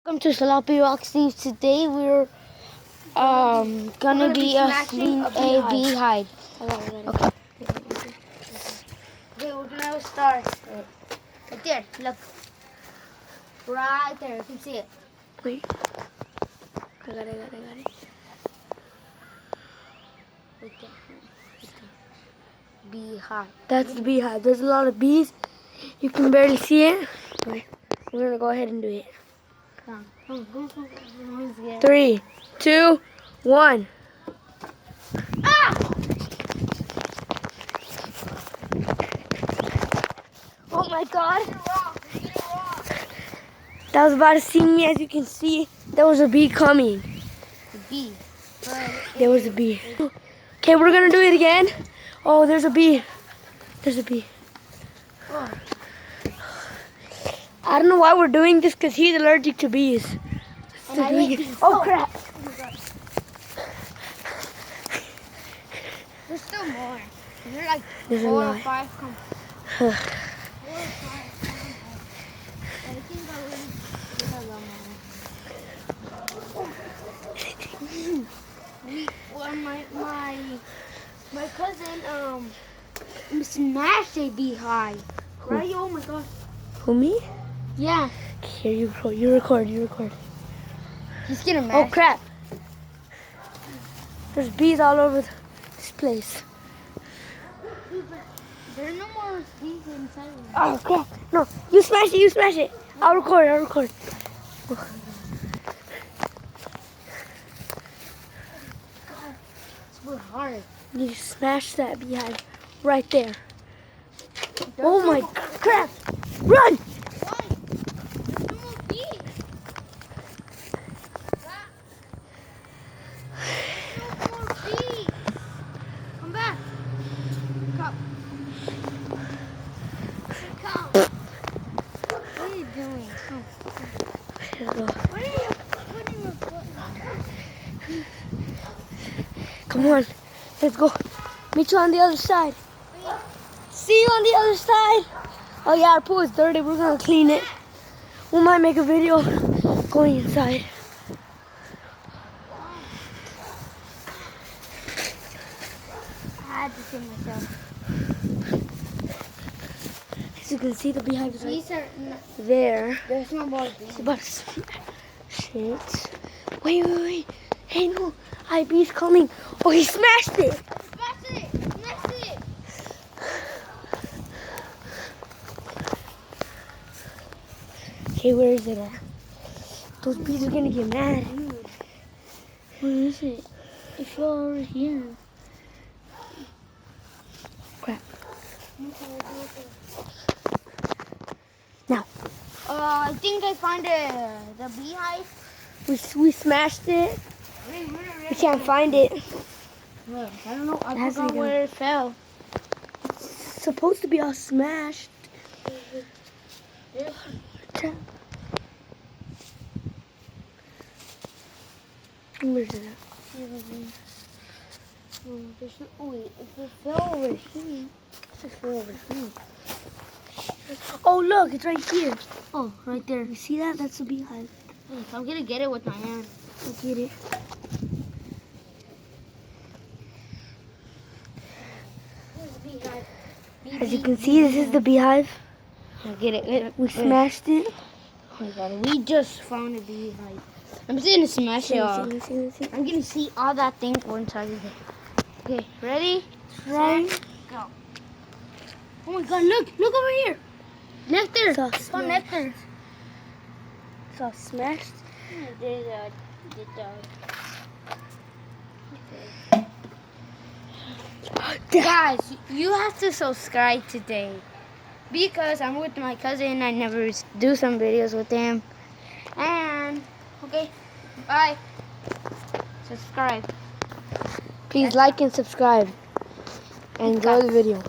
Welcome to Sloppy Rock Steve. Today we're gonna be smashing a beehive. Okay. Okay, we're gonna start. Right there, look. Right there, you can see it. Wait. I got it. Right there. Beehive. That's the beehive. There's a lot of bees. You can barely see it. Okay. We're gonna go ahead and do it. Come on. 3, 2, 1. Ah! Oh my God! That was about to see me. As you can see, there was a bee coming. The bee. There was a bee. Okay, we're gonna do it again. Oh, there's a bee. There's a bee. Oh. I don't know why we're doing this because he's allergic to bees. And I hate bees. Oh crap! Oh my God. There's still more. There's like There's 4 a or lot. 5 come. 4 or 5 I think I will get a lot more. My cousin smashed a beehive. Right? Oh my God. Who, me? Yeah. Here, you record. He's gonna mash. Oh crap! There's bees all over this place. There's no more bees inside. Oh crap! No, you smash it. I'll record. It's real hard. You smash that beehive right there. Oh my crap! Run! Why? There's no more bees. There's no more bees. Come back. Come. What are you doing? Come. Here we go. What are you putting your foot on? Come on, let's go. Meet you on the other side. See you on the other side. Oh yeah, our pool is dirty. We're gonna clean it. We might make a video going inside. I had to see myself. As you can see, the beehive is right These are there. there's no more bees. It's about to smash it. Wait. Hey, no. Bee's coming. Oh, he smashed it. Smash it! Smash it! Okay, where is it at? Those bees are gonna get mad. Where is it? It fell over here. Crap. Now. I think I found the beehive. We smashed it. We can't find it. Where? I don't know. I It has to forgot be where it fell. It's supposed to be all smashed. Where's it at? Wait, if it fell over here, it fell over here. Oh, look, it's right here. Oh, right there. You see that? That's a beehive. Wait, I'm gonna get it with my hand. Look at it. As you can see, this is the beehive. I'll get it. We smashed it. Oh my God, we just found a beehive. I'm just gonna smash it all. See. I'm gonna see all that thing inside of it. Okay, ready? Right. Go. Oh my God, look over here. Nectar. It's all It's all smashed. nectar. It's all smashed. Guys, you have to subscribe today because I'm with my cousin. I never do some videos with him. And okay, bye. Subscribe. Please like and subscribe. And enjoy the video.